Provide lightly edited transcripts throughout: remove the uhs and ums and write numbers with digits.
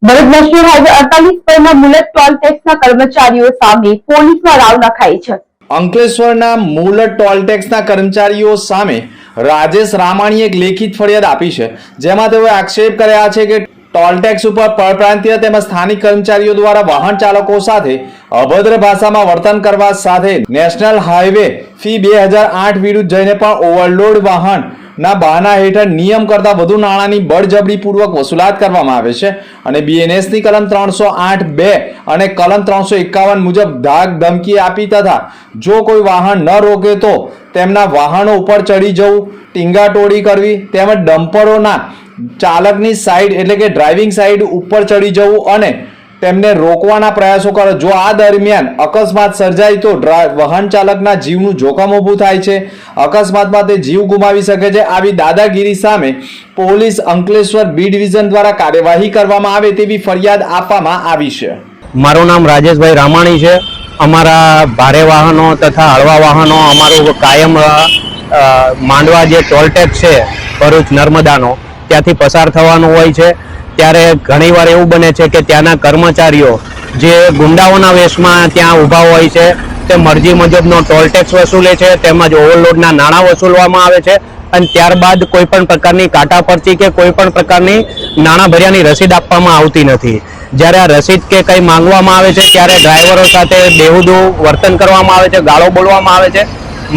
Bharuch national highway 48 પરના મુલત toll ટેક્સના કર્મચારીઓ સામે પોલીસમાં રાવ નખાઈ છે। અંકલેશ્વરના મુલત ટોલ ટેક્સના કર્મચારીઓ સામે રાજેશ રામાણીએ એક લેખિત ફરિયાદ આપી છે, જેમાં તેઓએ આક્ષેપ કર્યા છે કે ટોલ ટેક્સ ઉપર પરપ્રાંતીય તેમજ સ્થાનિક કર્મચારીઓ દ્વારા વાહન ચાલકો સાથે અભદ્ર ભાષામાં વર્તન કરવા સાથે નેશનલ હાઈવે ફી 2008 વિરુદ્ધ જઈને પણ ઓવરલોડ વાહન ના બહાના હેઠળ નિયમ કરતા વધુ નાણાંની બળજબરીપૂર્વક વસૂલાત કરવામાં આવે છે અને BNS ની કલમ 308(2) અને કલમ 351 મુજબ ધાક ધમકી આપી તથા જો કોઈ વાહન ન રોકે તો તેમના વાહનો ઉપર ચડી જવું, ટીંગાટોળી કરવી તેમજ ડમ્પરોના ચાલકની સાઈડ એટલે કે ડ્રાઇવિંગ સાઈડ ઉપર ચડી જવું અને તેમને રોકવાના પ્રયાસો કરે। જો આ દરમિયાન અકસ્માત સર્જાય તો વાહન ચાલકના જીવનું જોખમ ઊભું થાય છે, અકસ્માતમાં તે જીવ ગુમાવી શકે છે। આવી દાદાગીરી સામે પોલીસ અંકલેશ્વર બી ડિવિઝન દ્વારા કાર્યવાહી કરવામાં આવે તેવી ફરિયાદ આપવામાં આવી છે। મારું નામ રાજેશભાઈ રામાણી છે। અમારા ભારે વાહનો તથા હળવા વાહનો અમારું કાયમ માંડવા જે ટોલ ટેક્સ છે ભરૂચ નર્મદાનો ત્યાંથી પસાર થવાનું હોય છે। ત્યારે ઘણીવાર એવું બને છે કે ત્યાંના કર્મચારીઓ જે ગુંડાઓના વેશમાં ત્યાં ઊભા હોય છે તે મરજી મુજબનો ટોલ ટેક્સ વસૂલે છે તેમજ ઓવરલોડના નાણાં વસૂલવામાં આવે છે અને ત્યારબાદ કોઈ પણ પ્રકારની કાંટા પરચી કે કોઈ પણ પ્રકારની નાણાં ભર્યાની રસીદ આપવામાં આવતી નથી। જ્યારે આ રસીદ કે કંઈ માંગવામાં આવે છે ત્યારે ડ્રાઈવરો સાથે બેહુદું વર્તન કરવામાં આવે છે, ગાળો બોલવામાં આવે છે,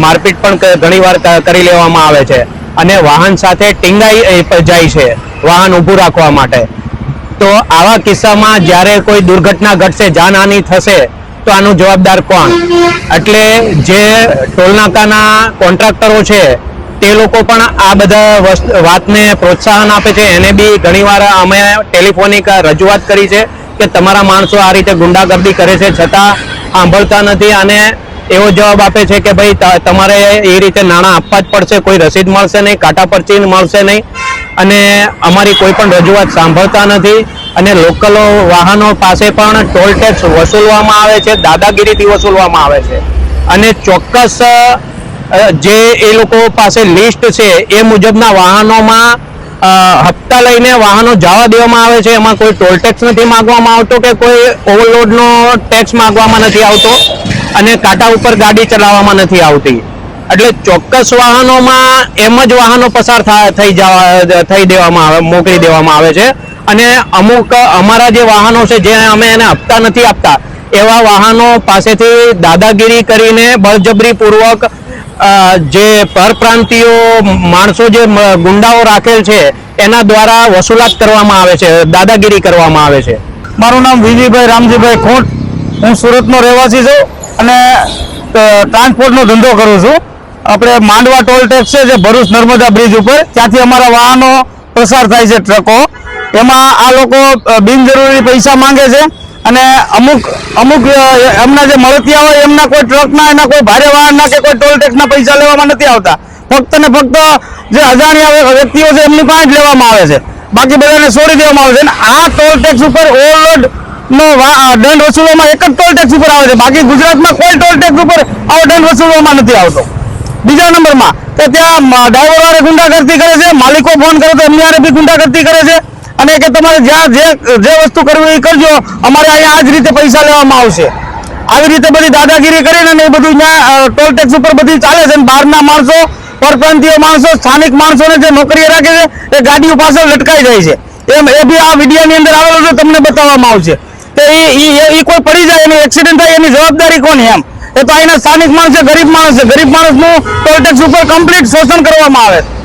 મારપીટ પણ ઘણીવાર કરી લેવામાં આવે છે અને વાહન સાથે ટીંગાઈ જાય છે વાહન ઊભું રાખવા માટે। તો આવા કિસ્સામાં જ્યારે કોઈ દુર્ઘટના ઘટશે, જાનહાનિ થશે તો આનું જવાબદાર કોણ? એટલે જે ટોલનાકાના કોન્ટ્રાક્ટરો છે તે લોકો પણ આ બધા વાતને પ્રોત્સાહન આપે છે। એને બી ઘણીવાર અમે ટેલિફોનિક રજૂઆત કરી છે કે તમારા માણસો આ રીતે ગુંડાગર્દી કરે છે છતાં સાંભળતા નથી અને એવો જવાબ આપે છે કે ભાઈ તમારે એ રીતે નાણાં આપવા જ પડશે, કોઈ રસીદ મળશે નહીં, કાંટા પરચી મળશે નહીં અને અમારી કોઈ પણ રજૂઆત સાંભળતા નથી અને લોકલ વાહનો પાસે પણ ટોલ ટેક્સ વસૂલવામાં આવે છે, દાદાગીરીથી વસૂલવામાં આવે છે અને ચોક્કસ જે એ લોકો પાસે લિસ્ટ છે એ મુજબના વાહનોમાં હપ્તા લઈને વાહનો જવા દેવામાં આવે છે। એમાં કોઈ ટોલ ટેક્સ નથી માંગવામાં આવતો કે કોઈ ઓવરલોડનો ટેક્સ માંગવામાં નથી આવતો અને કાંટા ઉપર ગાડી ચલાવવામાં નથી આવતી। એટલે ચોક્કસ વાહનોમાં એમ જ વાહનો પસાર થઈ દેવામાં આવે, મોકલી દેવામાં આવે છે અને અમુક અમારા જે વાહનો છે જે અમે એને હપ્તા નથી આપતા એવા વાહનો પાસેથી દાદાગીરી કરીને બળજબરીપૂર્વક જે પરપ્રાંતીયો માણસો જે ગુંડાઓ રાખેલ છે એના દ્વારા વસૂલાત કરવામાં આવે છે, દાદાગીરી કરવામાં આવે છે। મારું નામ વિજયભાઈ રામજીભાઈ ખોટ, હું સુરતનો રહેવાસી છું અને ટ્રાન્સપોર્ટનો ધંધો કરું છું। આપણે માંડવા ટોલ ટેક્સ છે જે ભરૂચ નર્મદા બ્રિજ ઉપર ત્યાંથી અમારા વાહનો પસાર થાય છે, ટ્રકો। એમાં આ લોકો બિનજરૂરી પૈસા માંગે છે અને અમુક એમના જે મળતિયા હોય એમના કોઈ ટ્રકના, એના કોઈ ભારે વાહનના કે કોઈ ટોલ ટેક્સના પૈસા લેવામાં નથી આવતા। ફક્ત ને ફક્ત જે અજાણ્યા વ્યક્તિઓ છે એમની પાસે જ લેવામાં આવે છે, બાકી બધાને છોડી દેવામાં આવે છે। અને આ ટોલ ટેક્સ ઉપર ઓવરલોડ નો દંડ વસૂલવામાં એક જ ટોલ ટેક્સ ઉપર આવે છે, બાકી ગુજરાતમાં કોઈ ટોલ ટેક્સ ઉપર આવો દંડ વસૂલવામાં નથી આવતો। બીજા નંબરમાં કે ત્યાં ડ્રાઈવરો ગુંડાગર્દી કરે છે, માલિકો ફોન કરે તો એમની હારે બી ગુંડાગર્દી કરે છે અને કે તમારે જ્યાં જે વસ્તુ કરવી એ કરજો, અમારે અહીંયા આ જ રીતે પૈસા લેવામાં આવશે। આવી રીતે બધી દાદાગીરી કરીને એ બધું ત્યાં ટોલ ટેક્સ ઉપર બધી ચાલે છે। બહારના માણસો, પરપ્રાંતીય માણસો, સ્થાનિક માણસોને જે નોકરીએ રાખે છે એ ગાડીઓ પાછળ લટકાઈ જાય છે। એ બી આ વિડીયોની અંદર આવેલો છે, તમને બતાવવામાં આવશે કે એ કોઈ પડી જાય, એની એક્સિડન્ટ થાય એની જવાબદારી કોની? એમ એ તો અહીંના સ્થાનિક માણસ છે, ગરીબ માણસનું ટોલ ટેક્સ ઉપર કમ્પ્લીટ શોષણ કરવામાં આવે છે।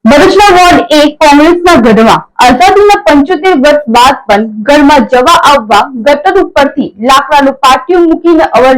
ભરૂચના વોર્ડ 1 કોંગ્રેસના ગઢમાં આઝાદીના 75 વર્ષ બાદ પણ ઘરમાં જવા આવવા ગટર ઉપરથી લાકડાનું પાટિયું મૂકીને અવર